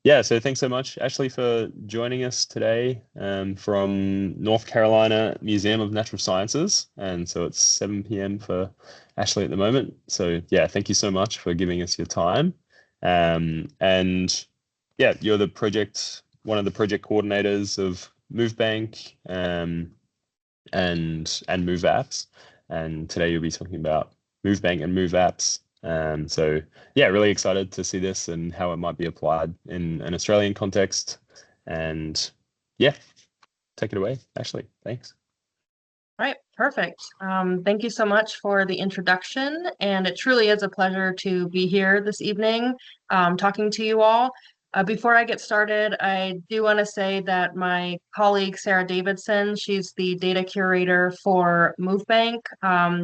Yeah, so thanks so much, Ashley, for joining us today from North Carolina Museum of Natural Sciences. And so it's 7 p.m. for Ashley at the moment. So yeah, thank you so much for giving us your time. And yeah, you're one of the project coordinators of Movebank and MoveApps. And today you'll be talking about Movebank and MoveApps. So yeah, really excited to see this and how it might be applied in an Australian context. And yeah, take it away, Ashley. Thanks. All right, perfect. Thank you so much for the introduction, and it truly is a pleasure to be here this evening talking to you all. Before I get started, I do want to say that my colleague Sarah Davidson, she's the data curator for Movebank.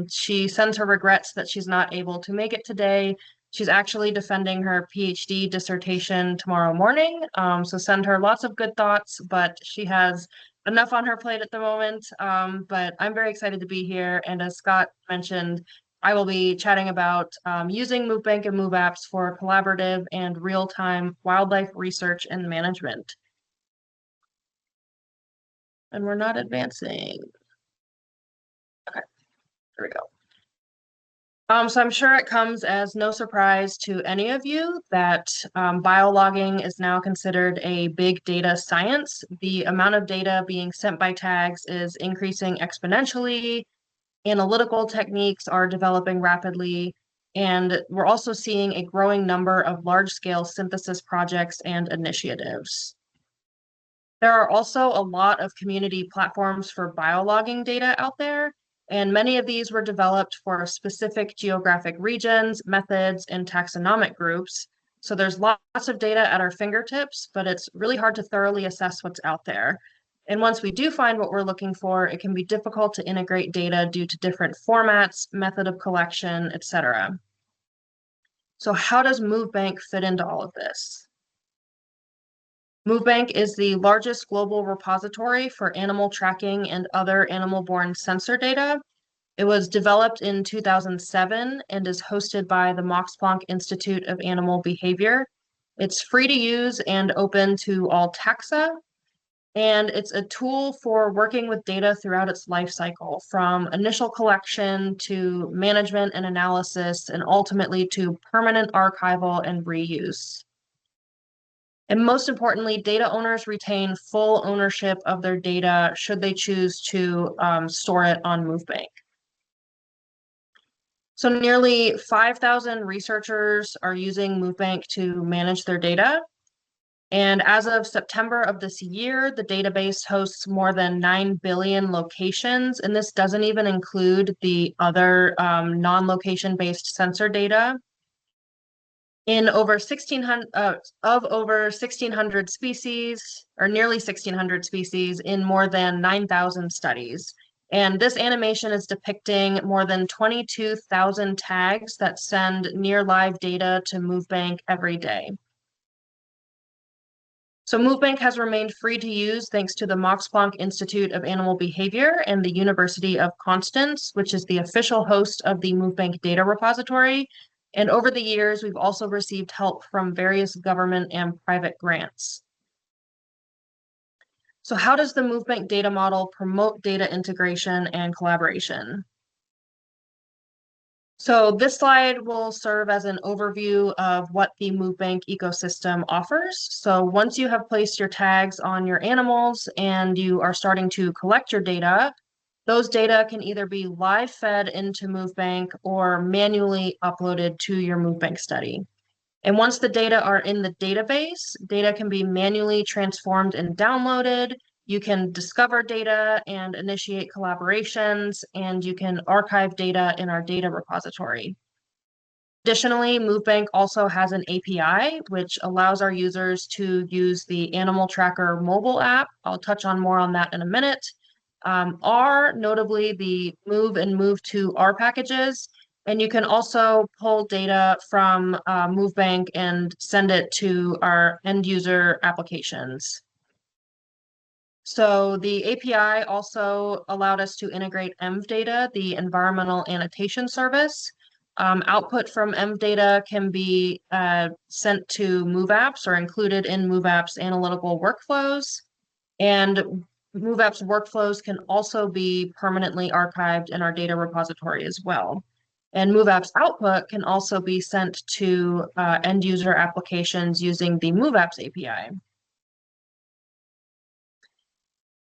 She sends her regrets that she's not able to make it today. She's actually defending her PhD dissertation tomorrow morning, so send her lots of good thoughts, but she has enough on her plate at the moment. But I'm very excited to be here. And as Scott mentioned, I will be chatting about using Movebank and MoveApps for collaborative and real-time wildlife research and management. And we're not advancing. Okay, here we go. So I'm sure it comes as no surprise to any of you that biologging is now considered a big data science. The amount of data being sent by tags is increasing exponentially. Analytical techniques are developing rapidly, and we're also seeing a growing number of large-scale synthesis projects and initiatives. There are also a lot of community platforms for biologging data out there, and many of these were developed for specific geographic regions, methods, and taxonomic groups. So there's lots of data at our fingertips, but it's really hard to thoroughly assess what's out there. And once we do find what we're looking for, it can be difficult to integrate data due to different formats, method of collection, etc. So how does Movebank fit into all of this? Movebank is the largest global repository for animal tracking and other animal-borne sensor data. It was developed in 2007 and is hosted by the Max Planck Institute of Animal Behavior. It's free to use and open to all taxa, and it's a tool for working with data throughout its life cycle, from initial collection to management and analysis, and ultimately to permanent archival and reuse. And most importantly, data owners retain full ownership of their data should they choose to store it on Movebank. So nearly 5,000 researchers are using Movebank to manage their data. And as of September of this year, the database hosts more than 9 billion locations. And this doesn't even include the other non-location based sensor data. In over 1,600 of over 1,600 species, or nearly 1,600 species, in more than 9,000 studies. And this animation is depicting more than 22,000 tags that send near live data to Movebank every day. So Movebank has remained free to use thanks to the Max Planck Institute of Animal Behavior and the University of Constance, which is the official host of the Movebank data repository. And over the years, we've also received help from various government and private grants. So how does the Movebank data model promote data integration and collaboration? So this slide will serve as an overview of what the Movebank ecosystem offers. So once you have placed your tags on your animals and you are starting to collect your data, those data can either be live fed into Movebank or manually uploaded to your Movebank study. And once the data are in the database, data can be manually transformed and downloaded. You can discover data and initiate collaborations, and you can archive data in our data repository. Additionally, Movebank also has an API, which allows our users to use the Animal Tracker mobile app. I'll touch on more on that in a minute. R, notably the Move and Move to R packages, and you can also pull data from Movebank and send it to our end user applications. So the API also allowed us to integrate ENV data, the environmental annotation service. Output from MData can be sent to MoveApps or included in MoveApps analytical workflows. And MoveApps workflows can also be permanently archived in our data repository as well. And MoveApps output can also be sent to end user applications using the MoveApps API.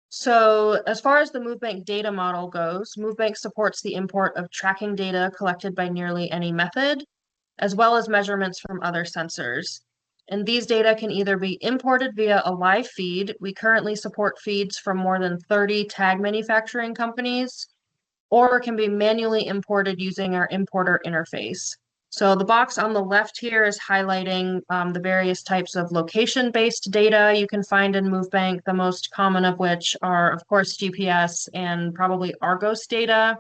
So as far as the Movebank data model goes, Movebank supports the import of tracking data collected by nearly any method, as well as measurements from other sensors. And these data can either be imported via a live feed. We currently support feeds from more than 30 tag manufacturing companies, or can be manually imported using our importer interface. So the box on the left here is highlighting the various types of location-based data you can find in Movebank, the most common of which are, of course, GPS and probably Argos data.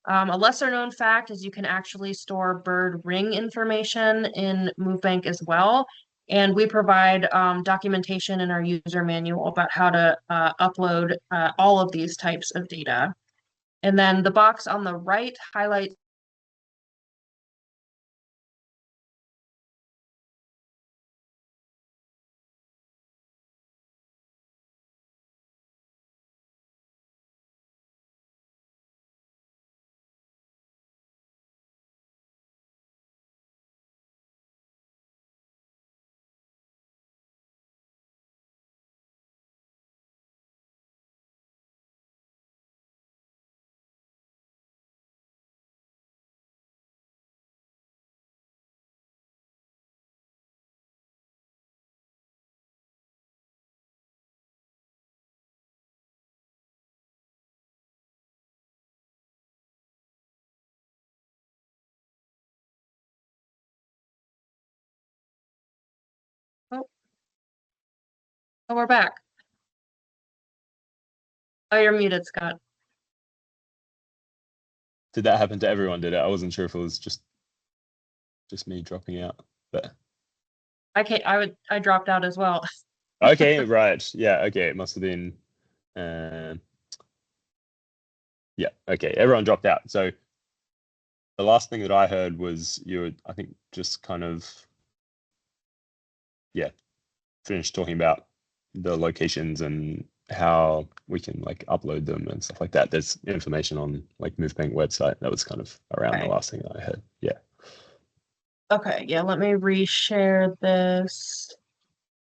A lesser known fact is you can actually store bird ring information in Movebank as well. And we provide documentation in our user manual about how to upload all of these types of data. And then the box on the right highlights oh, oh, we're back. Oh, you're muted, Scott. Did that happen to everyone? Did it? I wasn't sure if it was just me dropping out, but I dropped out as well. okay, right. Yeah, okay. It must have been yeah, okay. Everyone dropped out. So the last thing that I heard was you were, I think, just kind of finished talking about the locations and how we can like upload them and stuff like that. There's information on like Movebank website. That was kind of around the last thing that I heard. Yeah. Okay, yeah, let me reshare this.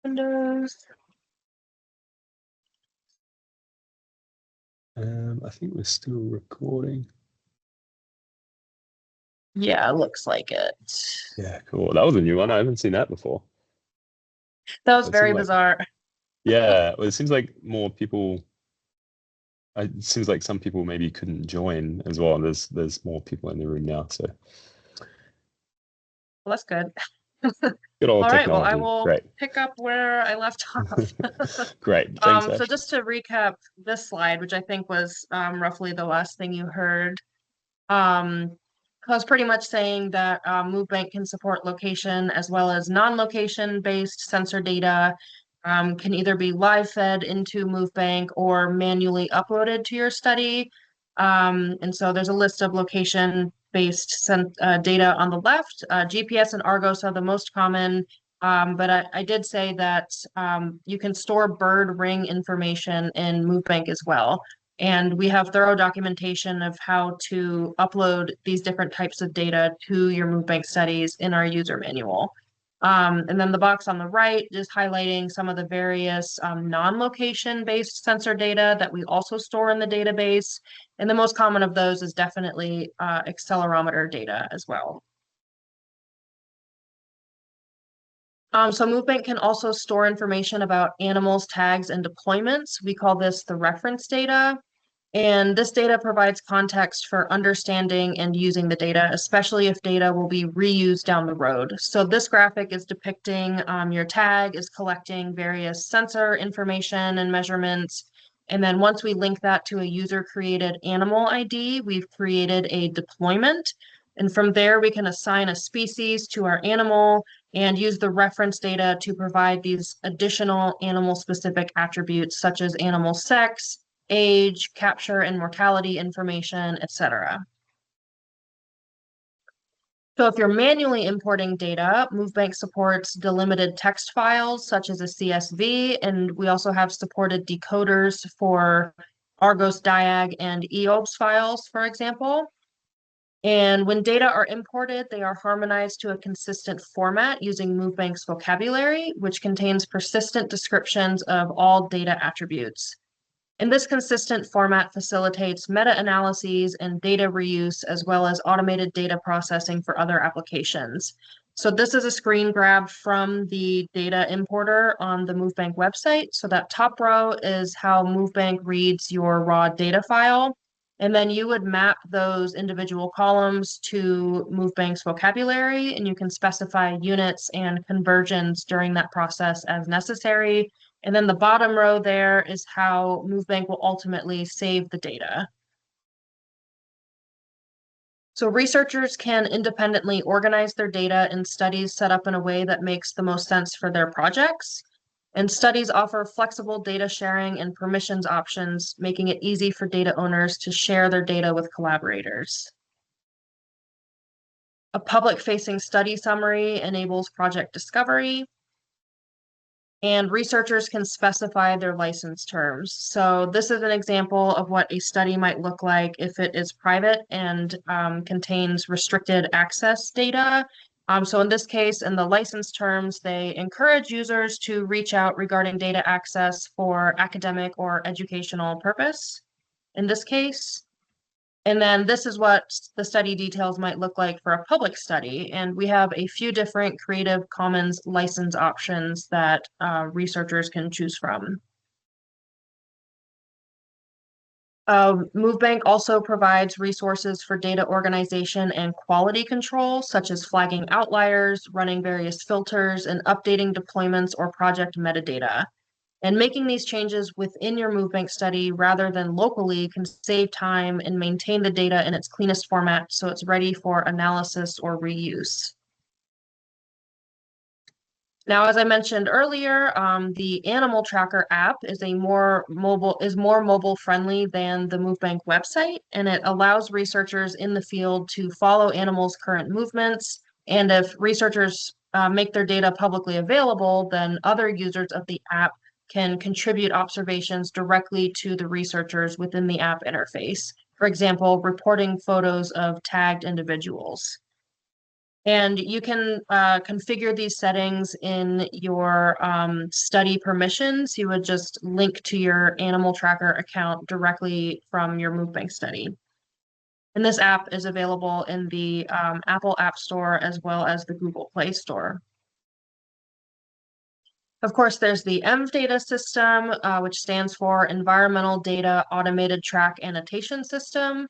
Windows. I think we're still recording. Yeah, looks like it. Yeah, cool. That was a new one. I haven't seen that before. That was It very seemed like, bizarre. yeah, well, it seems like more people. It seems like some people maybe couldn't join as well. There's more people in the room now, so Well, that's good. good old All right, well, I technology. will Great. pick up where I left off. Great. Thanks, So Ash. just to recap this slide, which I think was roughly the last thing you heard, I was pretty much saying that Movebank can support location as well as non-location based sensor data, can either be live fed into Movebank or manually uploaded to your study. And so there's a list of location based data on the left. GPS and Argos are the most common, but I did say that you can store bird ring information in Movebank as well. And we have thorough documentation of how to upload these different types of data to your Movebank studies in our user manual. And then the box on the right is highlighting some of the various non-location based sensor data that we also store in the database. And the most common of those is definitely accelerometer data as well. So Movebank can also store information about animals, tags, and deployments. We call this the reference data. And this data provides context for understanding and using the data, especially if data will be reused down the road. So this graphic is depicting your tag is collecting various sensor information and measurements. And then once we link that to a user-created animal ID, we've created a deployment. And from there, we can assign a species to our animal and use the reference data to provide these additional animal-specific attributes, such as animal sex, age, capture and mortality information, etc. So if you're manually importing data, MoveBank supports delimited text files such as a CSV, and we also have supported decoders for Argos Diag and EOBS files, for example. And when data are imported, they are harmonized to a consistent format using MoveBank's vocabulary, which contains persistent descriptions of all data attributes. And this consistent format facilitates meta-analyses and data reuse, as well as automated data processing for other applications. So this is a screen grab from the data importer on the MoveBank website. So that top row is how MoveBank reads your raw data file. And then you would map those individual columns to MoveBank's vocabulary, and you can specify units and conversions during that process as necessary. And then the bottom row there is how MoveBank will ultimately save the data. So researchers can independently organize their data in studies set up in a way that makes the most sense for their projects. And studies offer flexible data sharing and permissions options, making it easy for data owners to share their data with collaborators. A public-facing study summary enables project discovery, and researchers can specify their license terms. So this is an example of what a study might look like if it is private and contains restricted access data. So in this case, in the license terms, they encourage users to reach out regarding data access for academic or educational purpose in this case. And then this is what the study details might look like for a public study. And we have a few different Creative Commons license options that researchers can choose from. MoveBank also provides resources for data organization and quality control, such as flagging outliers, running various filters, and updating deployments or project metadata. And making these changes within your MoveBank study rather than locally can save time and maintain the data in its cleanest format so it's ready for analysis or reuse. Now, as I mentioned earlier, the Animal Tracker app is more mobile friendly than the MoveBank website, and it allows researchers in the field to follow animals' current movements. And if researchers make their data publicly available, then other users of the app can contribute observations directly to the researchers within the app interface. For example, reporting photos of tagged individuals. And you can configure these settings in your study permissions. You would just link to your Animal Tracker account directly from your MoveBank study. And this app is available in the Apple App Store as well as the Google Play Store. Of course, there's the ENV-Data system, which stands for Environmental Data Automated Track Annotation System.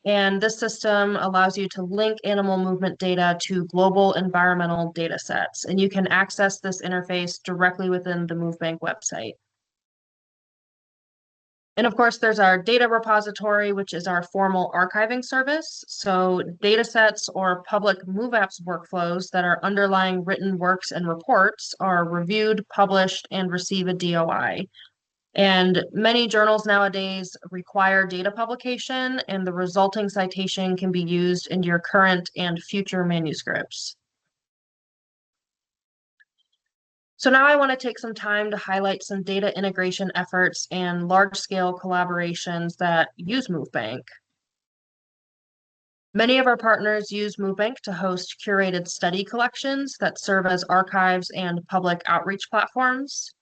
And this system allows you to link animal movement data to global environmental data sets. And you can access this interface directly within the MoveBank website. And of course, there's our data repository, which is our formal archiving service. So data sets or public MoveApps workflows that are underlying written works and reports are reviewed, published, and receive a DOI. And many journals nowadays require data publication, and the resulting citation can be used in your current and future manuscripts. So now I want to take some time to highlight some data integration efforts and large-scale collaborations that use MoveBank. Many of our partners use MoveBank to host curated study collections that serve as archives and public outreach platforms.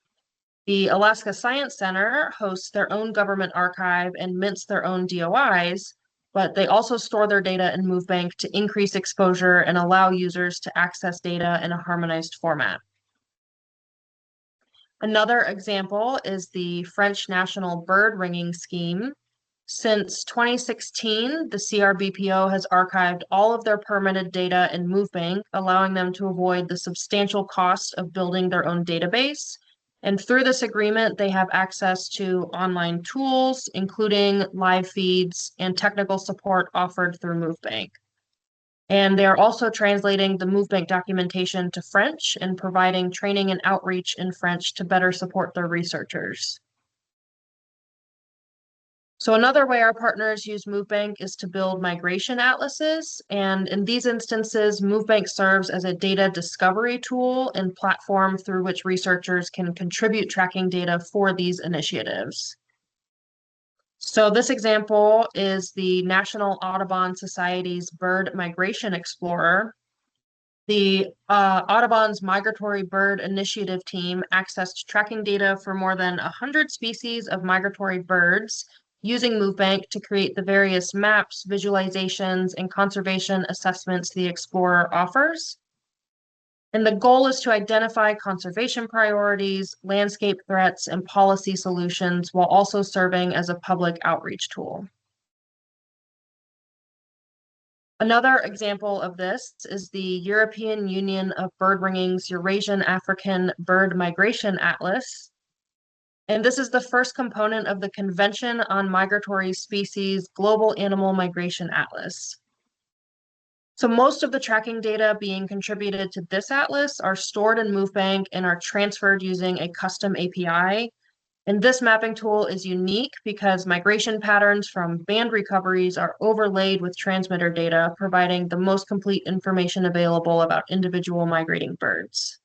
The Alaska Science Center hosts their own government archive and mints their own DOIs, but they also store their data in MoveBank to increase exposure and allow users to access data in a harmonized format. Another example is the French National Bird Ringing Scheme. Since 2016, the CRBPO has archived all of their permitted data in MoveBank, allowing them to avoid the substantial cost of building their own database. And through this agreement, they have access to online tools, including live feeds and technical support offered through MoveBank. And they are also translating the MoveBank documentation to French and providing training and outreach in French to better support their researchers. So another way our partners use Movebank is to build migration atlases. And in these instances, Movebank serves as a data discovery tool and platform through which researchers can contribute tracking data for these initiatives. So this example is the National Audubon Society's Bird Migration Explorer. The Audubon's Migratory Bird Initiative team accessed tracking data for more than 100 species of migratory birds using Movebank to create the various maps, visualizations, and conservation assessments the Explorer offers. And the goal is to identify conservation priorities, landscape threats, and policy solutions while also serving as a public outreach tool. Another example of this is the European Union of Bird Ringing's Eurasian African Bird Migration Atlas. And this is the first component of the Convention on Migratory Species Global Animal Migration Atlas. So most of the tracking data being contributed to this atlas are stored in Movebank and are transferred using a custom API. And this mapping tool is unique because migration patterns from band recoveries are overlaid with transmitter data, providing the most complete information available about individual migrating birds.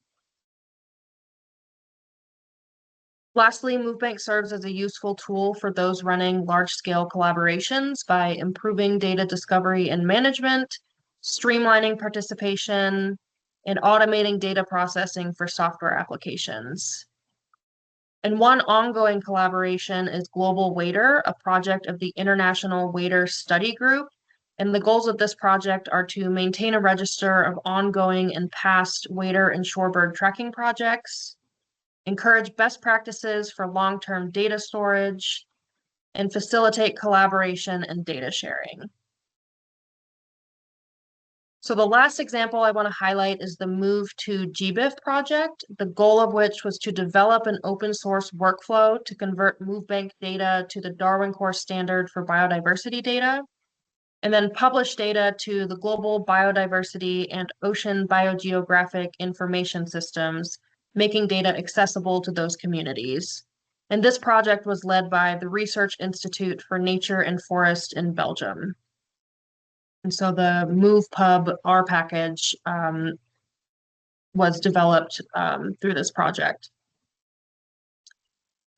Lastly, Movebank serves as a useful tool for those running large-scale collaborations by improving data discovery and management, streamlining participation, and automating data processing for software applications. And one ongoing collaboration is Global Waiter, a project of the International Waiter Study Group. And the goals of this project are to maintain a register of ongoing and past waiter and shorebird tracking projects, encourage best practices for long-term data storage, and facilitate collaboration and data sharing. So the last example I want to highlight is the Move to GBIF project, the goal of which was to develop an open source workflow to convert Movebank data to the Darwin Core standard for biodiversity data, and then publish data to the Global Biodiversity and Ocean Biogeographic Information Systems, making data accessible to those communities. And this project was led by the Research Institute for Nature and Forest in Belgium. And so the MovePub R package was developed through this project.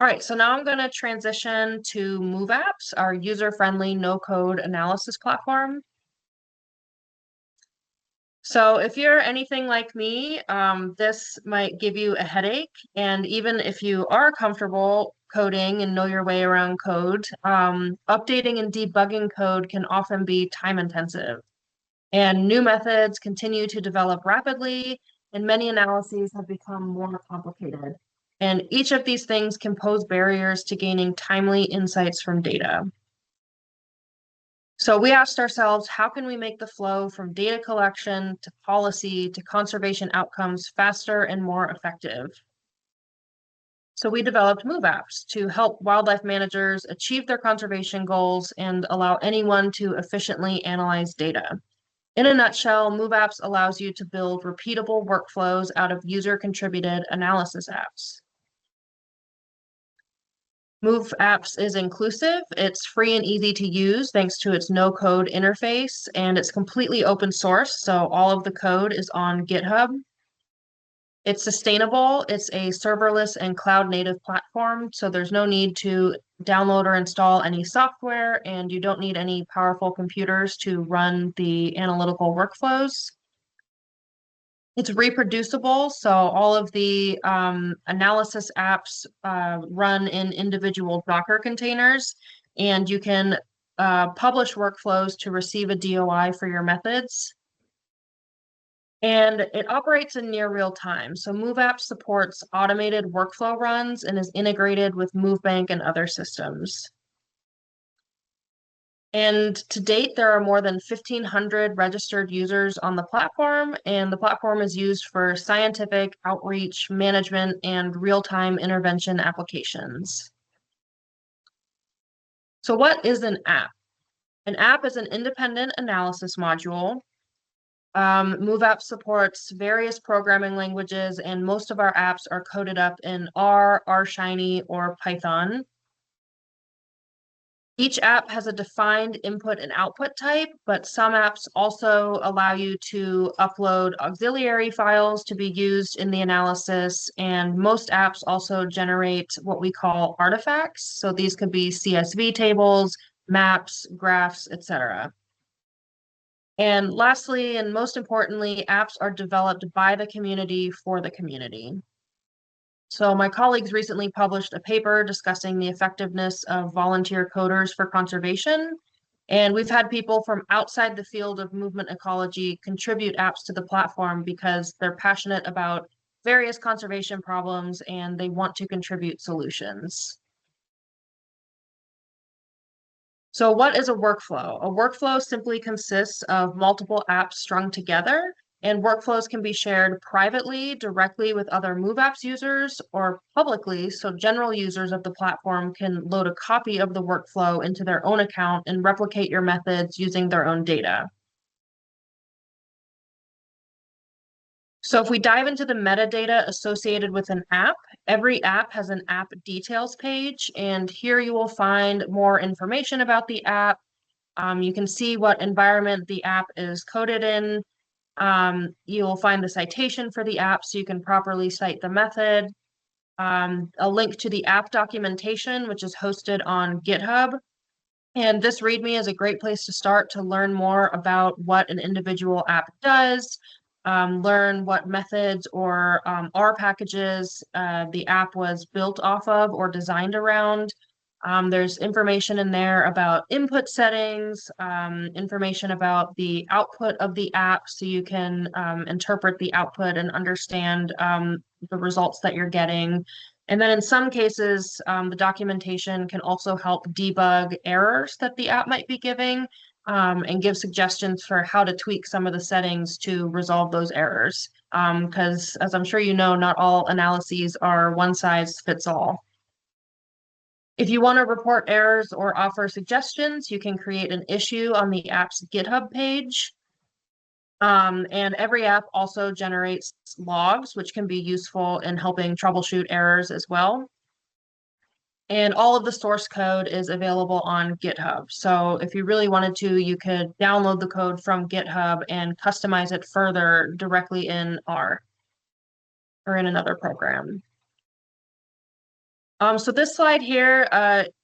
All right, so now I'm going to transition to MoveApps, our user-friendly no-code analysis platform. So if you're anything like me, this might give you a headache. And even if you are comfortable coding and know your way around code, updating and debugging code can often be time intensive. And new methods continue to develop rapidly, and many analyses have become more complicated. And each of these things can pose barriers to gaining timely insights from data. So we asked ourselves, how can we make the flow from data collection to policy to conservation outcomes faster and more effective? So we developed MoveApps to help wildlife managers achieve their conservation goals and allow anyone to efficiently analyze data. In a nutshell, MoveApps allows you to build repeatable workflows out of user-contributed analysis apps. MoveApps is inclusive, it's free and easy to use thanks to its no-code interface, and it's completely open source, so all of the code is on GitHub. It's sustainable, it's a serverless and cloud-native platform, so there's no need to download or install any software, and you don't need any powerful computers to run the analytical workflows. It's reproducible, so all of the analysis apps run in individual Docker containers, and you can publish workflows to receive a DOI for your methods. And it operates in near real time. So MoveApp supports automated workflow runs and is integrated with Movebank and other systems. And to date, there are more than 1,500 registered users on the platform, and the platform is used for scientific outreach, management, and real-time intervention applications. So what is an app? An app is an independent analysis module. MoveApp supports various programming languages, and most of our apps are coded up in R, R Shiny, or Python. Each app has a defined input and output type, but some apps also allow you to upload auxiliary files to be used in the analysis, and most apps also generate what we call artifacts. So these could be CSV tables, maps, graphs, etc. And lastly, and most importantly, apps are developed by the community for the community. So my colleagues recently published a paper discussing the effectiveness of volunteer coders for conservation. And we've had people from outside the field of movement ecology contribute apps to the platform because they're passionate about various conservation problems and they want to contribute solutions. So what is a workflow? A workflow simply consists of multiple apps strung together, and workflows can be shared privately, directly with other MoveApps users, or publicly, so general users of the platform can load a copy of the workflow into their own account and replicate your methods using their own data. So if we dive into the metadata associated with an app, every app has an app details page, and here you will find more information about the app. You can see what environment the app is coded in. You'll find the citation for the app so you can properly cite the method. A link to the app documentation, which is hosted on GitHub. And this README is a great place to start to learn more about what an individual app does, learn what methods or R packages the app was built off of or designed around. There's information in there about input settings, information about the output of the app so you can interpret the output and understand the results that you're getting. And then in some cases, the documentation can also help debug errors that the app might be giving and give suggestions for how to tweak some of the settings to resolve those errors. Because as I'm sure you know, not all analyses are one size fits all. If you want to report errors or offer suggestions, you can create an issue on the app's GitHub page. And every app also generates logs, which can be useful in helping troubleshoot errors as well. And all of the source code is available on GitHub. So if you really wanted to, you could download the code from GitHub and customize it further directly in R or in another program. So this slide here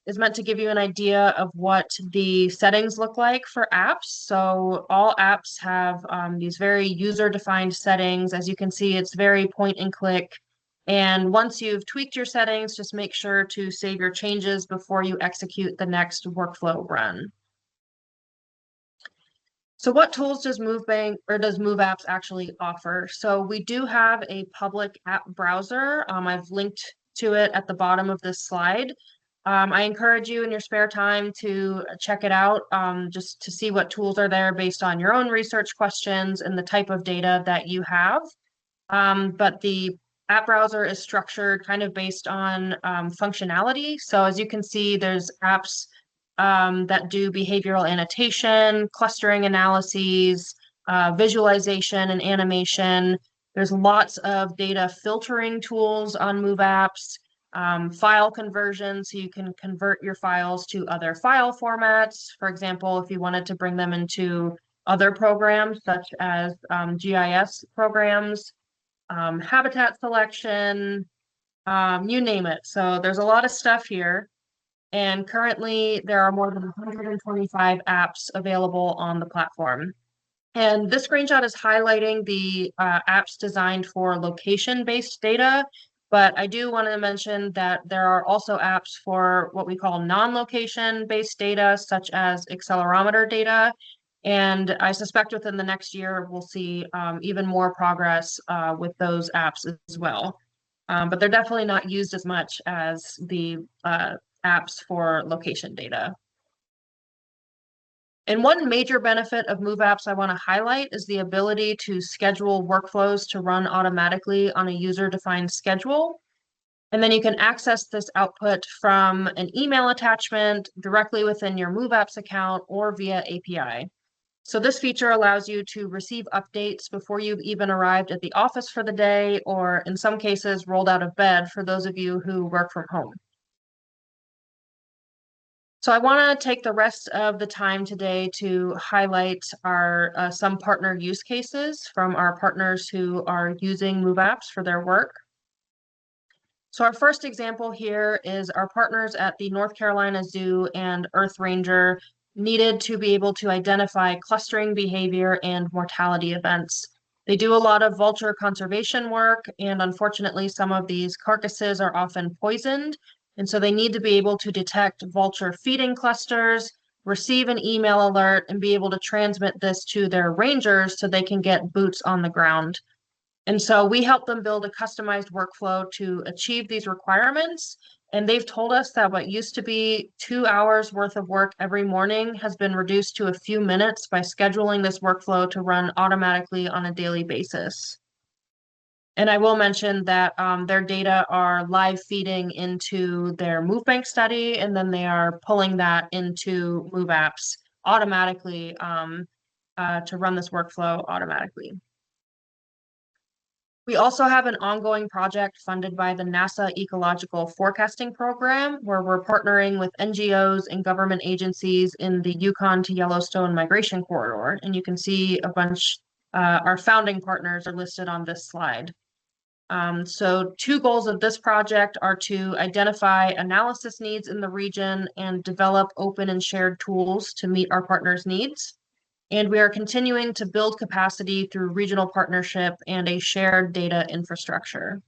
is meant to give you an idea of what the settings look like for apps. So all apps have these very user-defined settings. As you can see, it's very point and click. And once you've tweaked your settings, just make sure to save your changes before you execute the next workflow run. So what tools does Movebank or does MoveApps actually offer? So we do have a public app browser. I've linked to it at the bottom of this slide. I encourage you in your spare time to check it out just to see what tools are there based on your own research questions and the type of data that you have. But the app browser is structured kind of based on functionality. So as you can see, there's apps that do behavioral annotation, clustering analyses, visualization and animation. There's lots of data filtering tools on MoveApps, file conversion, so you can convert your files to other file formats. For example, if you wanted to bring them into other programs, such as GIS programs, habitat selection, you name it. So there's a lot of stuff here. And currently, there are more than 125 apps available on the platform. And this screenshot is highlighting the apps designed for location-based data, but I do want to mention that there are also apps for what we call non-location-based data, such as accelerometer data. And I suspect within the next year, we'll see even more progress with those apps as well. But they're definitely not used as much as the apps for location data. And one major benefit of MoveApps I want to highlight is the ability to schedule workflows to run automatically on a user-defined schedule. And then you can access this output from an email attachment directly within your MoveApps account or via API. So this feature allows you to receive updates before you've even arrived at the office for the day, or in some cases, rolled out of bed for those of you who work from home. So I want to take the rest of the time today to highlight our some partner use cases from our partners who are using MoveApps for their work. So our first example here is our partners at the North Carolina Zoo and Earth Ranger needed to be able to identify clustering behavior and mortality events. They do a lot of vulture conservation work, and unfortunately, some of these carcasses are often poisoned. And so they need to be able to detect vulture feeding clusters, receive an email alert, and be able to transmit this to their rangers so they can get boots on the ground. And so we help them build a customized workflow to achieve these requirements. And they've told us that what used to be 2 hours worth of work every morning has been reduced to a few minutes by scheduling this workflow to run automatically on a daily basis. And I will mention that their data are live feeding into their Movebank study, and then they are pulling that into MoveApps automatically to run this workflow automatically. We also have an ongoing project funded by the NASA Ecological Forecasting Program, where we're partnering with NGOs and government agencies in the Yukon to Yellowstone migration corridor. And you can see a bunch, our founding partners are listed on this slide. So 2 goals of this project are to identify analysis needs in the region and develop open and shared tools to meet our partners' needs. And we are continuing to build capacity through regional partnership and a shared data infrastructure.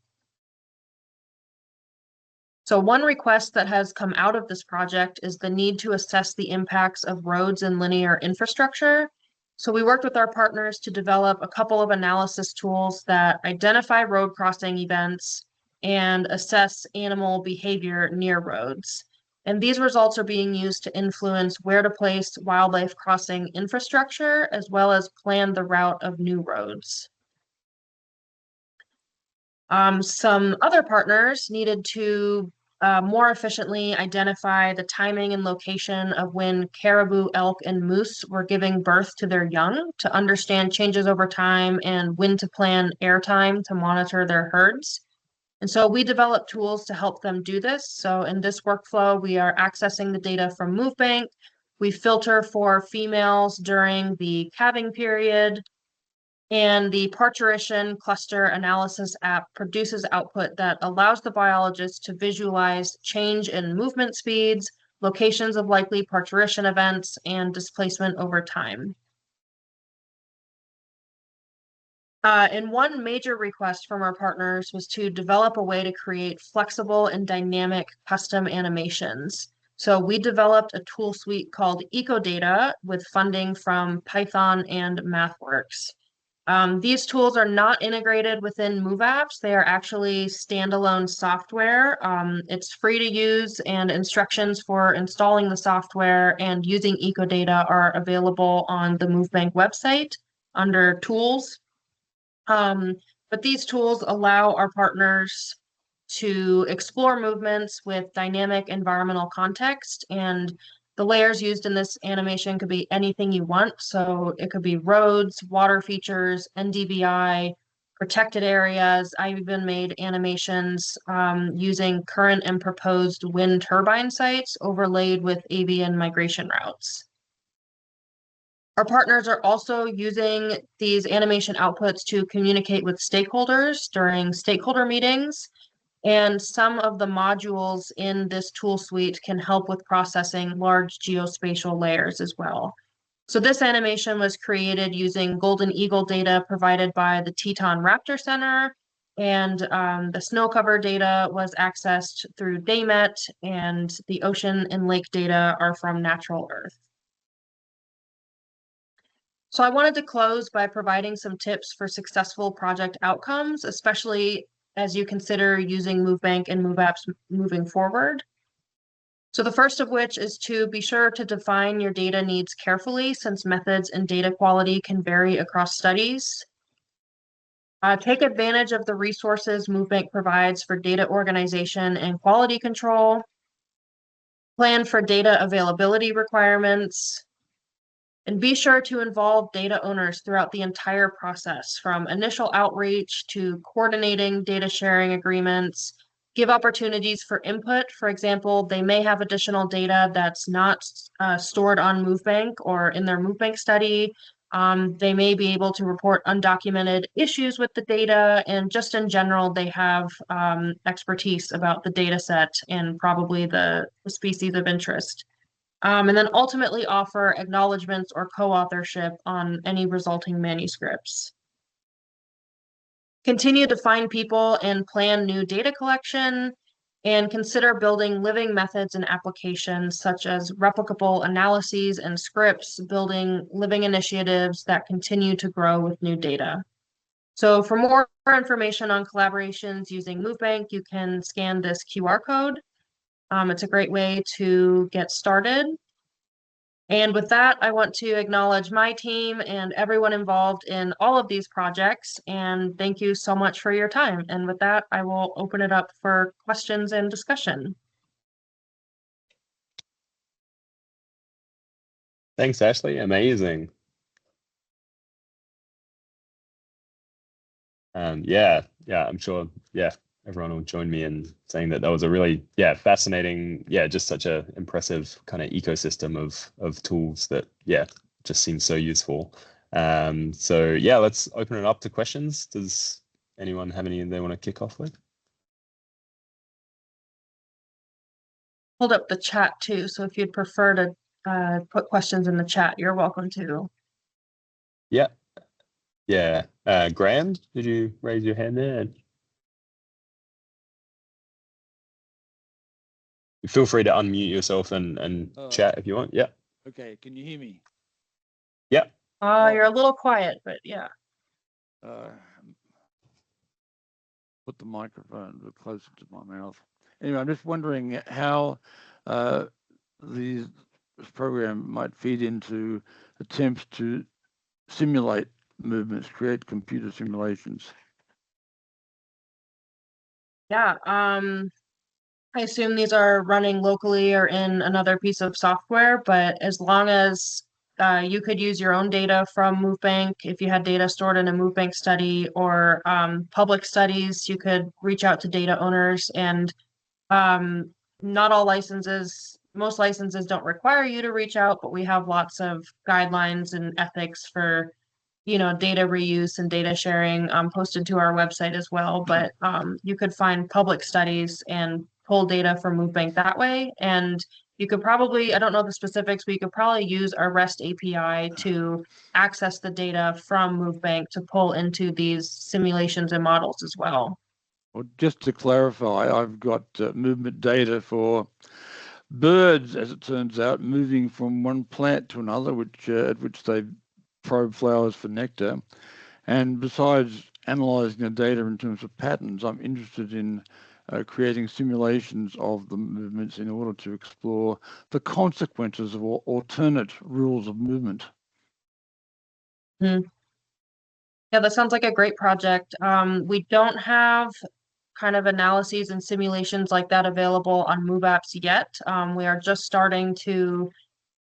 So one request that has come out of this project is the need to assess the impacts of roads and linear infrastructure. So we worked with our partners to develop a couple of analysis tools that identify road crossing events and assess animal behavior near roads. And these results are being used to influence where to place wildlife crossing infrastructure, as well as plan the route of new roads. Some other partners needed to more efficiently identify the timing and location of when caribou, elk, and moose were giving birth to their young to understand changes over time and when to plan airtime to monitor their herds. And so we developed tools to help them do this. So in this workflow, we are accessing the data from Movebank. We filter for females during the calving period. And the parturition cluster analysis app produces output that allows the biologist to visualize change in movement speeds, locations of likely parturition events, and displacement over time. And one major request from our partners was to develop a way to create flexible and dynamic custom animations. So we developed a tool suite called EcoData with funding from Python and MathWorks. These tools are not integrated within MoveApps. They are actually standalone software. It's free to use, and instructions for installing the software and using EcoData are available on the Movebank website under Tools. But these tools allow our partners to explore movements with dynamic environmental context, and the layers used in this animation could be anything you want. So it could be roads, water features, NDVI, protected areas. I've even made animations using current and proposed wind turbine sites overlaid with avian migration routes. Our partners are also using these animation outputs to communicate with stakeholders during stakeholder meetings. And some of the modules in this tool suite can help with processing large geospatial layers as well. So this animation was created using Golden Eagle data provided by the Teton Raptor Center, and the snow cover data was accessed through DayMet, and the ocean and lake data are from Natural Earth. So I wanted to close by providing some tips for successful project outcomes, especially as you consider using Movebank and MoveApps moving forward. So the first of which is to be sure to define your data needs carefully, since methods and data quality can vary across studies. Take advantage of the resources Movebank provides for data organization and quality control. Plan for data availability requirements. And be sure to involve data owners throughout the entire process, from initial outreach to coordinating data sharing agreements, give opportunities for input. For example, they may have additional data that's not stored on Movebank or in their Movebank study. They may be able to report undocumented issues with the data, and just in general, they have expertise about the data set and probably the species of interest. And then ultimately offer acknowledgements or co-authorship on any resulting manuscripts. Continue to find people and plan new data collection, and consider building living methods and applications such as replicable analyses and scripts, building living initiatives that continue to grow with new data. So for more information on collaborations using Movebank, you can scan this QR code. It's a great way to get started. And with that, I want to acknowledge my team and everyone involved in all of these projects. And thank you so much for your time. And with that, I will open it up for questions and discussion. Thanks, Ashley. Amazing. Yeah, I'm sure, everyone will join me in saying that was a really, fascinating, just such a impressive kind of ecosystem of tools that, just seems so useful. So let's open it up to questions. Does anyone have any they want to kick off with? Hold up the chat too, so if you'd prefer to put questions in the chat, you're welcome to. Yeah. Graham, did you raise your hand there? Feel free to unmute yourself and chat if you want. Yeah. Okay, can you hear me? Yeah. You're a little quiet, but yeah. Put the microphone a bit closer to my mouth. Anyway, I'm just wondering how this program might feed into attempts to simulate movements, create computer simulations. Yeah, I assume these are running locally or in another piece of software, but as long as you could use your own data from Movebank, if you had data stored in a Movebank study or public studies, you could reach out to data owners. And not all licenses, most licenses don't require you to reach out, but we have lots of guidelines and ethics for data reuse and data sharing posted to our website as well. But you could find public studies and pull data from Movebank that way. And you could probably, I don't know the specifics, but you could probably use our REST API to access the data from Movebank to pull into these simulations and models as well. Well, just to clarify, I've got movement data for birds, as it turns out, moving from one plant to another, at which they probe flowers for nectar. And besides analyzing the data in terms of patterns, I'm interested in creating simulations of the movements in order to explore the consequences of alternate rules of movement. Yeah, that sounds like a great project. We don't have kind of analyses and simulations like that available on MoveApps yet. We are just starting to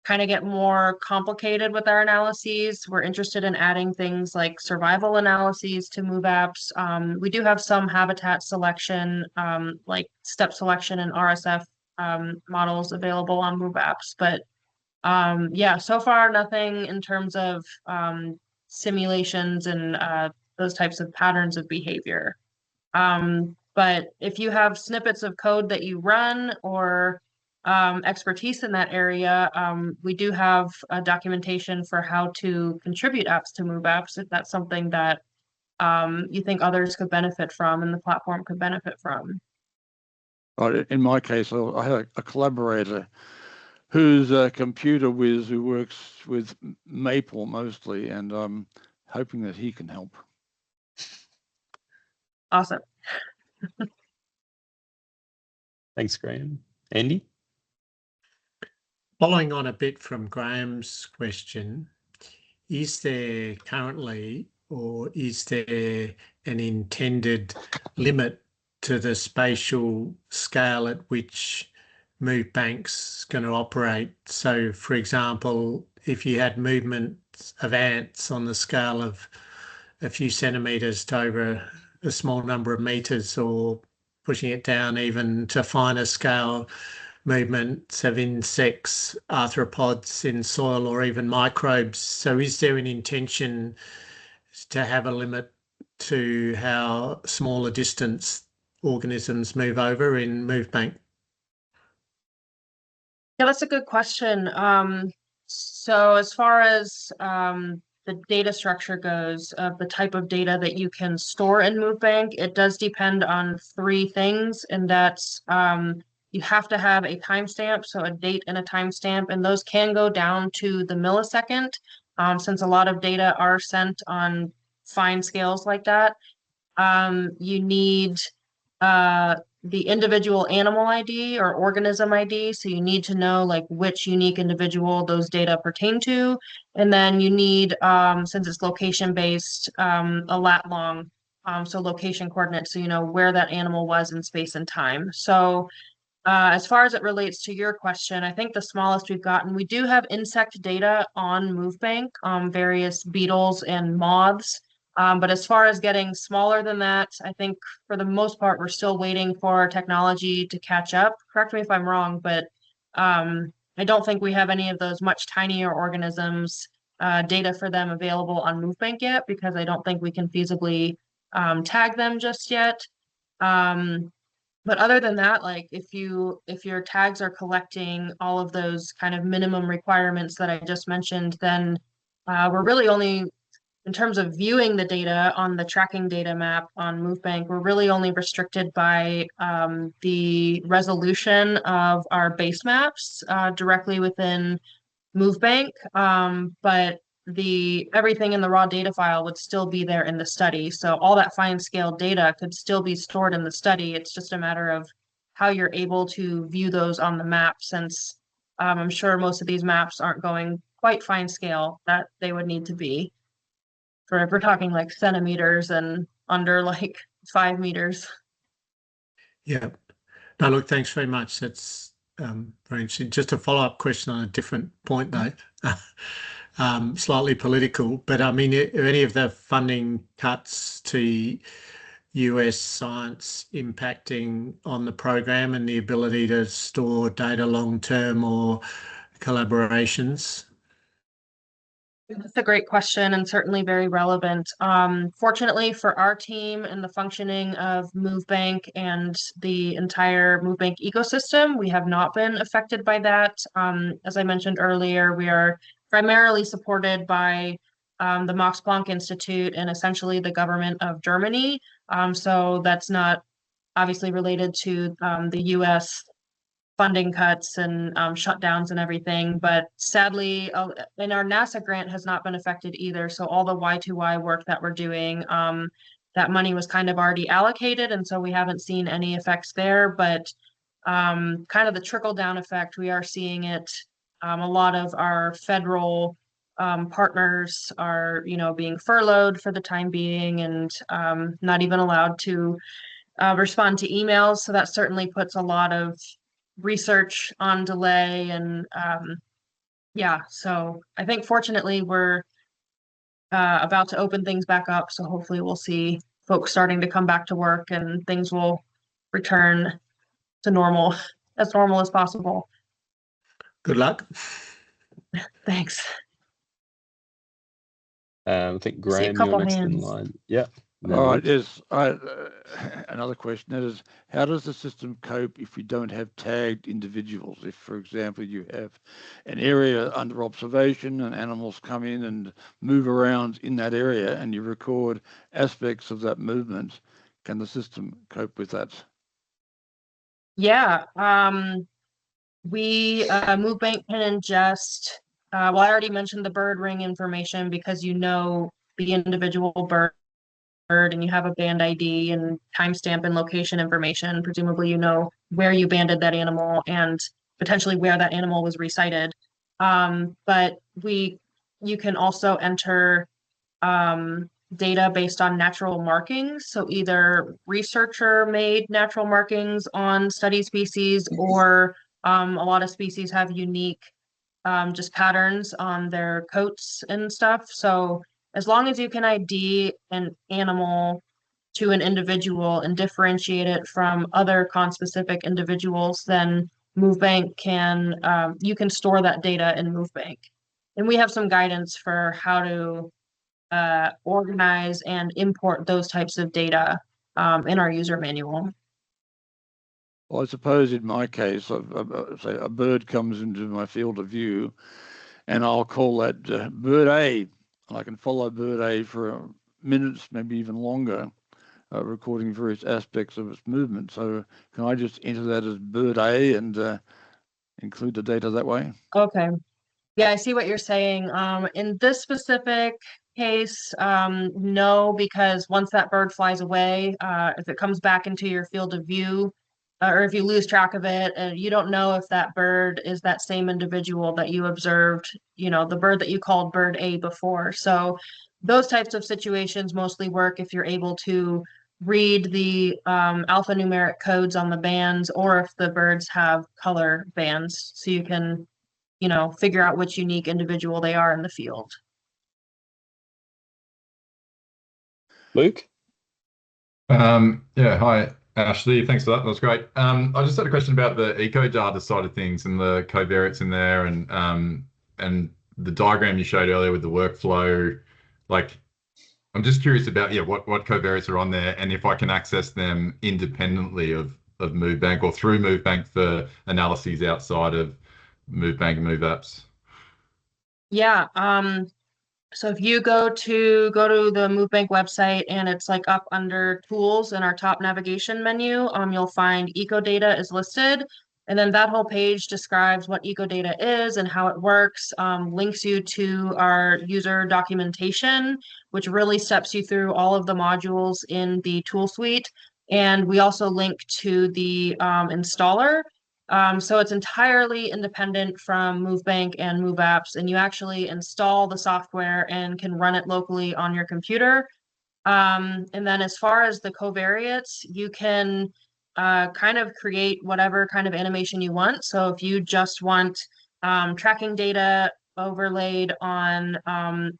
kind of get more complicated with our analyses. We're interested in adding things like survival analyses to MoveApps. We do have some habitat selection, like step selection and RSF models available on MoveApps. But yeah, so far nothing in terms of simulations and those types of patterns of behavior. But if you have snippets of code that you run or expertise in that area, we do have a documentation for how to contribute apps to MoveApps if that's something that you think others could benefit from and the platform could benefit from. In my case, I have a collaborator who's a computer whiz who works with Maple mostly, and I'm hoping that he can help. Awesome. Thanks, Graham. Andy? Following on a bit from Graham's question, is there currently or is there an intended limit to the spatial scale at which Movebank's going to operate? So, for example, if you had movement of ants on the scale of a few centimetres to over a small number of metres, or pushing it down even to finer scale movements of insects, arthropods in soil, or even microbes. So is there an intention to have a limit to how small a distance organisms move over in Movebank? Yeah, that's a good question. So as far as the data structure goes, the type of data that you can store in Movebank, it does depend on three things, and that's you have to have a timestamp, so a date and a timestamp, and those can go down to the millisecond, since a lot of data are sent on fine scales like that. You need the individual animal ID or organism ID. So you need to know like which unique individual those data pertain to. And then you need, since it's location based, a lat long, so location coordinates, so you know where that animal was in space and time. So as far as it relates to your question, I think the smallest we've gotten, we do have insect data on Movebank, various beetles and moths. But as far as getting smaller than that, I think for the most part, we're still waiting for technology to catch up. Correct me if I'm wrong, but I don't think we have any of those much tinier organisms data for them available on Movebank yet, because I don't think we can feasibly tag them just yet. But other than that, like if your tags are collecting all of those kind of minimum requirements that I just mentioned, then we're really only, in terms of viewing the data on the tracking data map on Movebank, we're really only restricted by the resolution of our base maps directly within Movebank. But everything in the raw data file would still be there in the study. So all that fine scale data could still be stored in the study. It's just a matter of how you're able to view those on the map, since I'm sure most of these maps aren't going quite fine scale that they would need to be. For if we're talking like centimeters and under like 5 meters. Yeah. No, look, thanks very much. That's very interesting. Just a follow-up question on a different point, though. Slightly political, but I mean, are any of the funding cuts to US science impacting on the program and the ability to store data long-term or collaborations? That's a great question and certainly very relevant. Fortunately for our team and the functioning of Movebank and the entire Movebank ecosystem, we have not been affected by that. As I mentioned earlier, we are primarily supported by the Max Planck Institute and essentially the government of Germany. So that's not obviously related to the US funding cuts and shutdowns and everything. But sadly, and our NASA grant has not been affected either. So all the Y2Y work that we're doing, that money was kind of already allocated. And so we haven't seen any effects there. But kind of the trickle down effect, we are seeing it. A lot of our federal partners are, being furloughed for the time being and not even allowed to respond to emails. So that certainly puts a lot of research on delay. And yeah, so I think fortunately we're about to open things back up. So hopefully we'll see folks starting to come back to work and things will return to normal, as normal as possible. Good luck. Thanks. I think See a Graham, you're couple next in hands. line. Yeah. All right, yes. Another question, that is, how does the system cope if you don't have tagged individuals? If, for example, you have an area under observation and animals come in and move around in that area and you record aspects of that movement, can the system cope with that? Yeah, we Movebank can ingest. Well, I already mentioned the bird ring information because you know the individual bird and you have a band ID and timestamp and location information. Presumably, you know where you banded that animal and potentially where that animal was resighted. But you can also enter data based on natural markings. So either researcher made natural markings on study species, or a lot of species have unique just patterns on their coats and stuff. So as long as you can ID an animal to an individual and differentiate it from other conspecific individuals, then Movebank can, you can store that data in Movebank. And we have some guidance for how to organize and import those types of data in our user manual. Well, I suppose in my case, say a bird comes into my field of view, and I'll call that bird A, and I can follow bird A for minutes, maybe even longer, recording various aspects of its movement. So can I just enter that as bird A and include the data that way? Okay. Yeah, I see what you're saying. In this specific case, no, because once that bird flies away, if it comes back into your field of view, or if you lose track of it, you don't know if that bird is that same individual that you observed, you know, the bird that you called bird A before. So those types of situations mostly work if you're able to read the alphanumeric codes on the bands, or if the birds have color bands, so you can, you know, figure out which unique individual they are in the field. Luke? Yeah, hi, Ashley. Thanks for that. That was great. I just had a question about the eco data side of things and the covariates in there, and the diagram you showed earlier with the workflow. Like, I'm just curious about what covariates are on there, and if I can access them independently of Movebank or through Movebank for analyses outside of Movebank and MoveApps. Yeah, so if you go to the Movebank website, and it's like up under tools in our top navigation menu, you'll find eco data is listed. And then that whole page describes what eco data is and how it works, links you to our user documentation, which really steps you through all of the modules in the tool suite. And we also link to the installer. So it's entirely independent from Movebank and MoveApps, and you actually install the software and can run it locally on your computer. And then as far as the covariates, you can kind of create whatever kind of animation you want. So if you just want tracking data overlaid on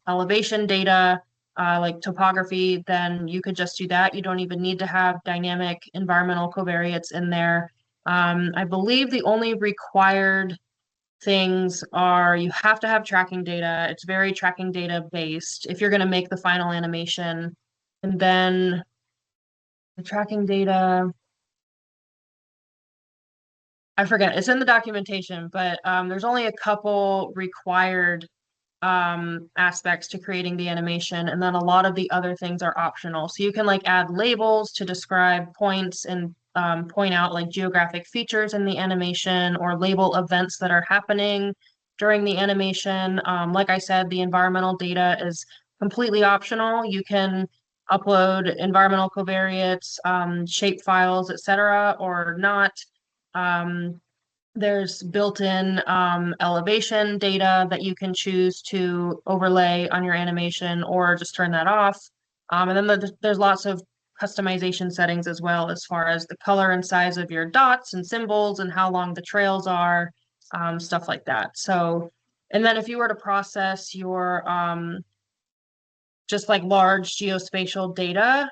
elevation data, like topography, then you could just do that. You don't even need to have dynamic environmental covariates in there. I believe the only required things are you have to have tracking data. It's very tracking data based if you're going to make the final animation. And then the tracking data, I forget, it's in the documentation, but there's only a couple required aspects to creating the animation, and then a lot of the other things are optional. So you can like add labels to describe points and point out like geographic features in the animation, or label events that are happening during the animation. Like I said, the environmental data is completely optional. You can upload environmental covariates, shape files, etc., or not. There's built-in elevation data that you can choose to overlay on your animation or just turn that off. And then there's lots of customization settings as well, as far as the color and size of your dots and symbols and how long the trails are, stuff like that. So, and then if you were to process your just like large geospatial data,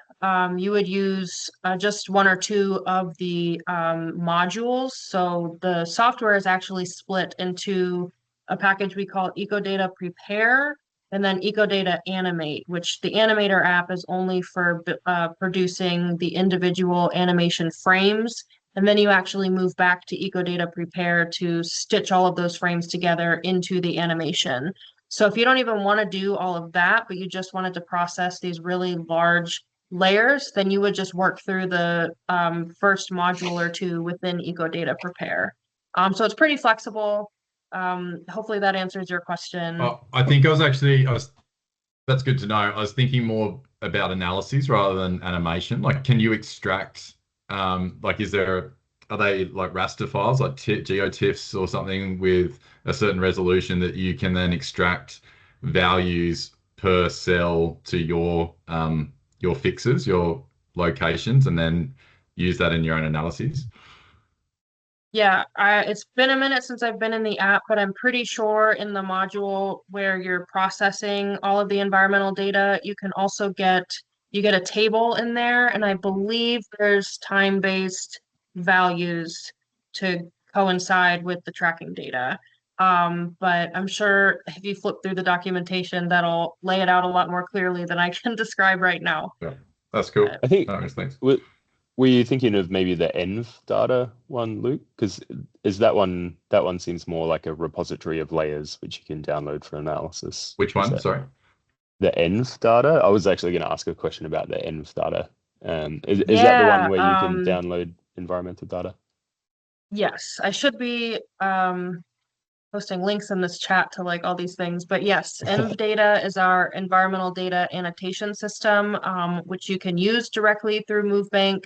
you would use just one or two of the modules. So the software is actually split into a package we call EcoData Prepare, and then EcoData Animate, which the Animator app is only for producing the individual animation frames. And then you actually move back to EcoData Prepare to stitch all of those frames together into the animation. So if you don't even want to do all of that, but you just wanted to process these really large layers, then you would just work through the first module or two within EcoData Prepare. So it's pretty flexible. Hopefully that answers your question. I think that's good to know. I was thinking more about analyses rather than animation. Like, can you extract, like, are they like raster files, like GeoTIFFs or something with a certain resolution that you can then extract values per cell to your fixes, your locations, and then use that in your own analyses? Yeah, it's been a minute since I've been in the app, but I'm pretty sure in the module where you're processing all of the environmental data, you can also get you get a table in there, and I believe there's time-based values to coincide with the tracking data. But I'm sure if you flip through the documentation, that'll lay it out a lot more clearly than I can describe right now. Yeah, that's cool. I think No, thanks. were you thinking of maybe the env data one, Luke? Because is that one seems more like a repository of layers which you can download for analysis. Which one? Sorry. The env data. I was actually going to ask a question about the env data. Is that the one where you can download environmental data? Yes, I should be posting links in this chat to like all these things, but yes, env data is our environmental data annotation system, which you can use directly through Movebank,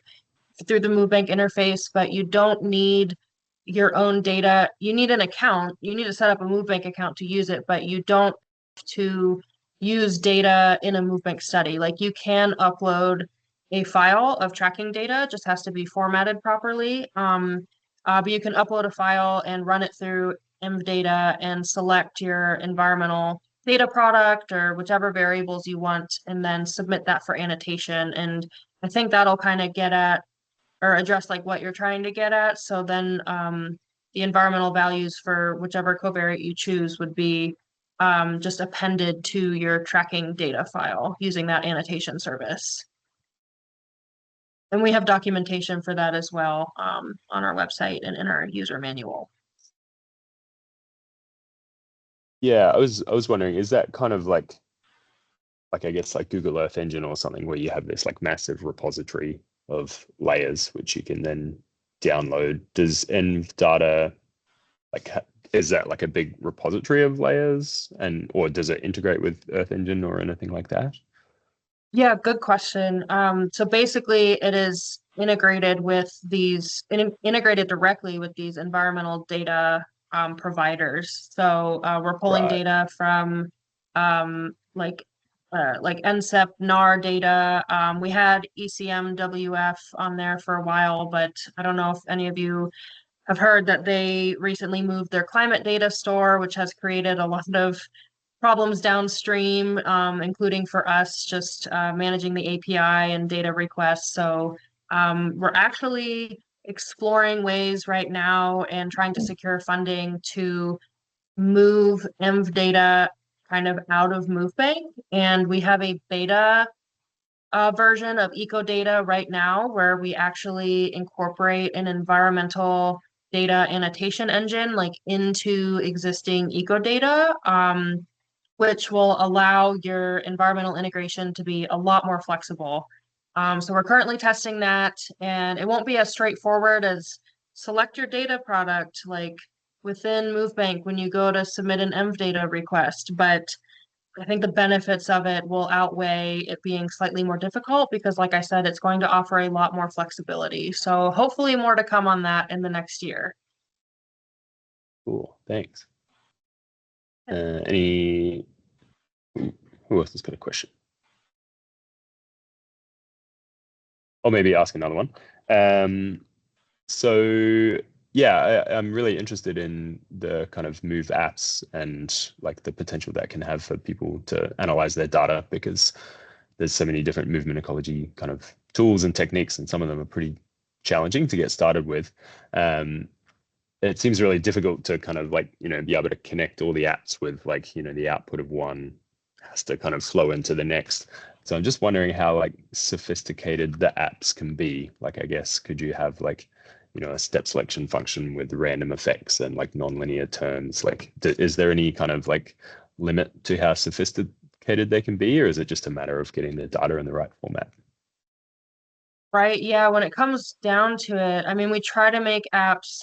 through the Movebank interface, but you don't need your own data. You need an account. You need to set up a Movebank account to use it, but you don't have to use data in a Movebank study. Like you can upload a file of tracking data, just has to be formatted properly. But you can upload a file and run it through env data and select your environmental data product or whichever variables you want, and then submit that for annotation. And I think that'll kind of get at or address like what you're trying to get at. So then the environmental values for whichever covariate you choose would be just appended to your tracking data file using that annotation service. And we have documentation for that as well on our website and in our user manual. Yeah, I was wondering, is that kind of like I guess like Google Earth Engine or something where you have this like massive repository of layers which you can then download? Does env data is that like a big repository of layers, or does it integrate with Earth Engine or anything like that? Yeah, good question. So basically it is integrated with these integrated directly with these environmental data providers. So we're pulling data from like NCEP, NAR data. We had ECMWF on there for a while, but I don't know if any of you have heard that they recently moved their climate data store, which has created a lot of problems downstream, including for us just managing the API and data requests. So we're actually exploring ways right now and trying to secure funding to move env data kind of out of Movebank. And we have a beta version of EcoData right now where we actually incorporate an environmental data annotation engine like into existing EcoData, which will allow your environmental integration to be a lot more flexible. So we're currently testing that, and it won't be as straightforward as select your data product like within Movebank when you go to submit an env data request, but I think the benefits of it will outweigh it being slightly more difficult because, like I said, it's going to offer a lot more flexibility. So hopefully more to come on that in the next year. Cool, thanks. Who else has got a question? Or maybe ask another one. So yeah, I'm really interested in the kind of MoveApps and like the potential that can have for people to analyze their data, because there's so many different movement ecology kind of tools and techniques, and some of them are pretty challenging to get started with. It seems really difficult to kind of like, be able to connect all the apps with like, the output of one has to kind of flow into the next. So I'm just wondering how like sophisticated the apps can be. Like, I guess, could you have like, a step selection function with random effects and like nonlinear terms? Like, is there any kind of like limit to how sophisticated they can be, or is it just a matter of getting the data in the right format? Right. Yeah. When it comes down to it, I mean, we try to make apps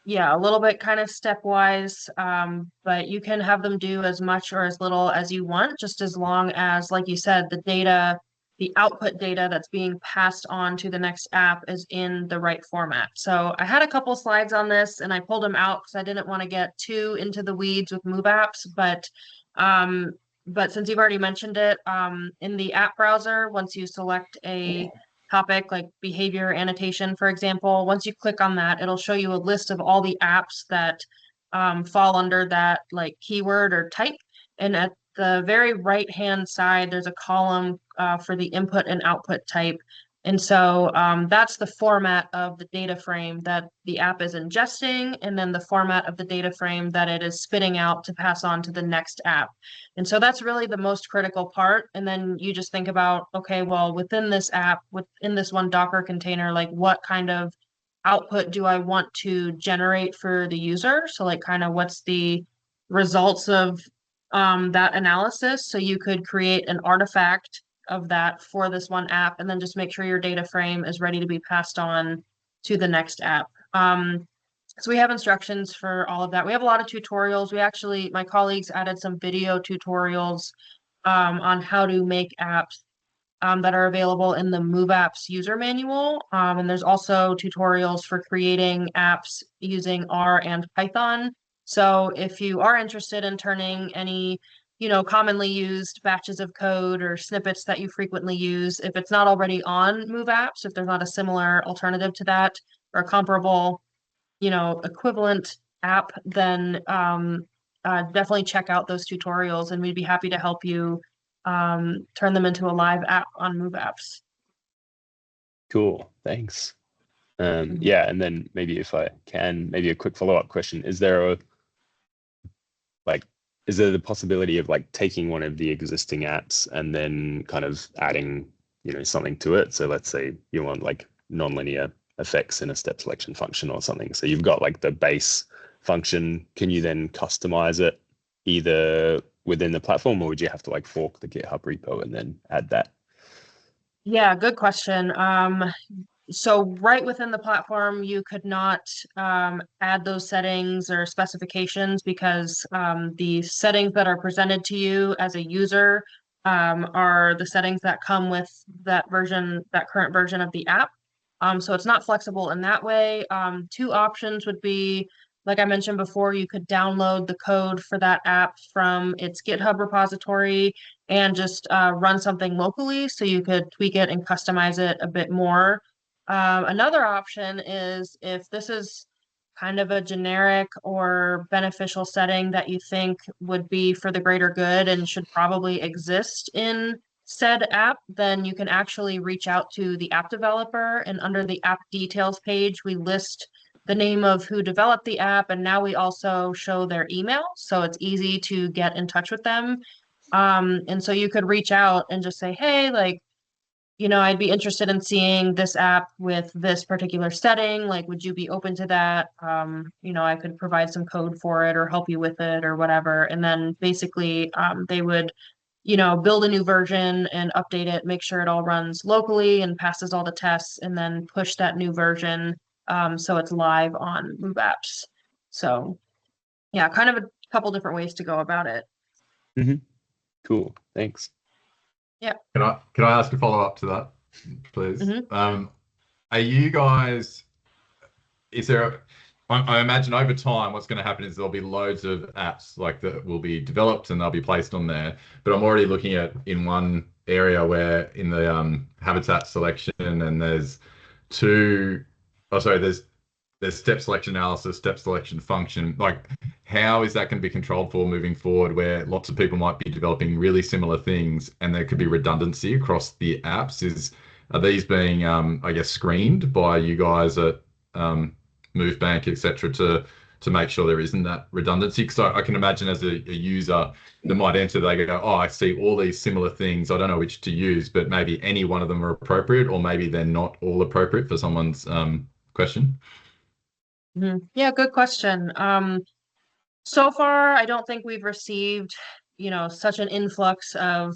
yeah, a little bit kind of stepwise, but you can have them do as much or as little as you want, just as long as, like you said, the output data that's being passed on to the next app is in the right format. So I had a couple slides on this and I pulled them out because I didn't want to get too into the weeds with MoveApps, but since you've already mentioned it, in the app browser, once you select a topic like behavior annotation, for example, once you click on that, it'll show you a list of all the apps that fall under that like keyword or type. And the very right-hand side, there's a column for the input and output type. And so that's the format of the data frame that the app is ingesting, and then the format of the data frame that it is spitting out to pass on to the next app. And so that's really the most critical part. And then you just think about, okay, well, within this app, within this one Docker container, like what kind of output do I want to generate for the user? So like kind of what's the results of that analysis. So you could create an artifact of that for this one app, and then just make sure your data frame is ready to be passed on to the next app. So we have instructions for all of that. We have a lot of tutorials. My colleagues added some video tutorials on how to make apps that are available in the MoveApps user manual. And there's also tutorials for creating apps using R and Python. So if you are interested in turning any commonly used batches of code or snippets that you frequently use, if it's not already on MoveApps, if there's not a similar alternative to that or a comparable, equivalent app, then definitely check out those tutorials, and we'd be happy to help you turn them into a live app on MoveApps. Cool, thanks. Yeah, and then maybe if I can, maybe a quick follow-up question: is there the possibility of like taking one of the existing apps and then kind of adding, something to it? So let's say you want like nonlinear effects in a step selection function or something. So you've got like the base function. Can you then customize it either within the platform, or would you have to like fork the GitHub repo and then add that? Yeah, good question. So right within the platform, you could not add those settings or specifications, because the settings that are presented to you as a user are the settings that come with that current version of the app. So it's not flexible in that way. Two options would be, like I mentioned before, you could download the code for that app from its GitHub repository and just run something locally, so you could tweak it and customize it a bit more. Another option is, if this is kind of a generic or beneficial setting that you think would be for the greater good and should probably exist in said app, then you can actually reach out to the app developer, and under the app details page, we list the name of who developed the app, and now we also show their email, so it's easy to get in touch with them. And so you could reach out and just say, hey, like, I'd be interested in seeing this app with this particular setting. Like, would you be open to that? I could provide some code for it or help you with it or whatever. And then basically they would, build a new version and update it, make sure it all runs locally and passes all the tests, and then push that new version so it's live on MoveApps. So yeah, kind of a couple different ways to go about it. Mm-hmm. Cool, thanks. Yeah. Can I ask a follow-up to that, please? Mm-hmm. Are you guys, I imagine over time what's going to happen is there'll be loads of apps like that will be developed and they'll be placed on there, but I'm already looking at in one area where in the habitat selection, and there's there's step selection analysis, step selection function. Like, how is that going to be controlled for moving forward, where lots of people might be developing really similar things and there could be redundancy across the apps? Are these being, I guess, screened by you guys at Movebank, etc., to make sure there isn't that redundancy? Because I can imagine as a user that might enter, they go, oh, I see all these similar things, I don't know which to use, but maybe any one of them are appropriate, or maybe they're not all appropriate for someone's question. Mm-hmm. Yeah, good question. So far, I don't think we've received, such an influx of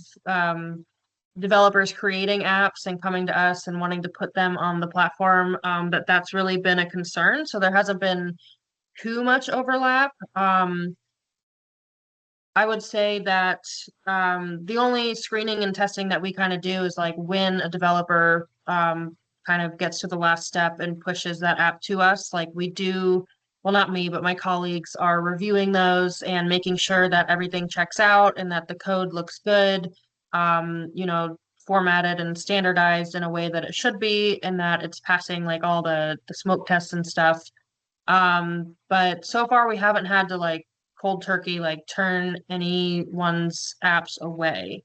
developers creating apps and coming to us and wanting to put them on the platform, that's really been a concern. So there hasn't been too much overlap. I would say that the only screening and testing that we kind of do is like when a developer kind of gets to the last step and pushes that app to us. Like, we do, well, not me, but my colleagues are reviewing those and making sure that everything checks out and that the code looks good, formatted and standardized in a way that it should be, and that it's passing like all the smoke tests and stuff. But so far we haven't had to like cold turkey, like turn anyone's apps away,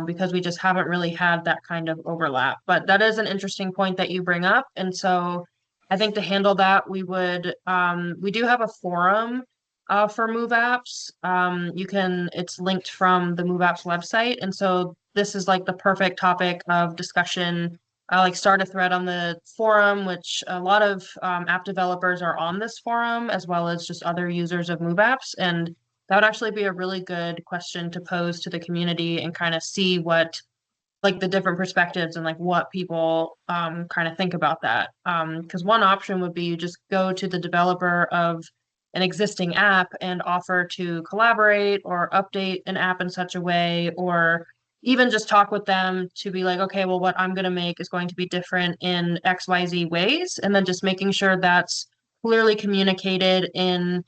because we just haven't really had that kind of overlap. But that is an interesting point that you bring up. And so I think to handle that, we do have a forum for MoveApps. It's linked from the MoveApps website. And so this is like the perfect topic of discussion. Like start a thread on the forum, which a lot of app developers are on this forum, as well as just other users of MoveApps. And that would actually be a really good question to pose to the community and kind of see what like the different perspectives and like what people kind of think about that. Because one option would be you just go to the developer of an existing app and offer to collaborate or update an app in such a way, or even just talk with them to be like, okay, well, what I'm going to make is going to be different in XYZ ways. And then just making sure that's clearly communicated in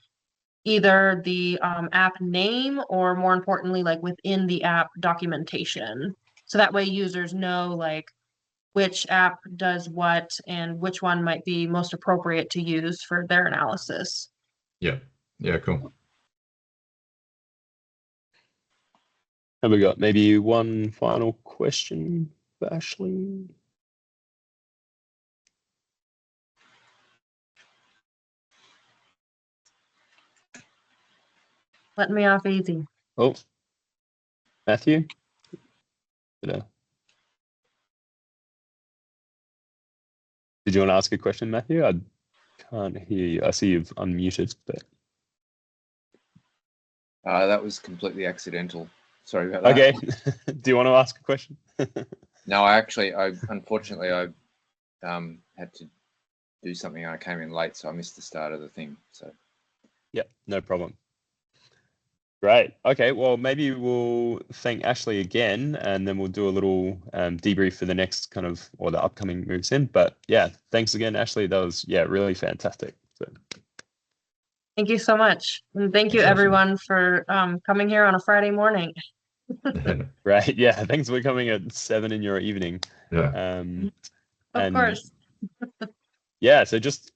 either the app name or more importantly, like within the app documentation. So that way users know like which app does what and which one might be most appropriate to use for their analysis. Yeah. Yeah, cool. Have we got maybe one final question for Ashley? Let me off easy. Oh, Matthew? Did you want to ask a question, Matthew? I can't hear you. I see you've unmuted, but that was completely accidental. Sorry about that. okay. Do you want to ask a question? No, unfortunately I had to do something. I came in late, so I missed the start of the thing. So Yeah, no problem. Great. Okay, well, maybe we'll thank Ashley again, and then we'll do a little debrief for the next kind of, or the upcoming MoveSIN. But yeah, thanks again, Ashley. That was, yeah, really fantastic. So. Thank you so much. And thank you everyone for coming here on a Friday morning. Right. Yeah. Thanks for coming at 7 in your evening. Yeah. Of course. Yeah. So just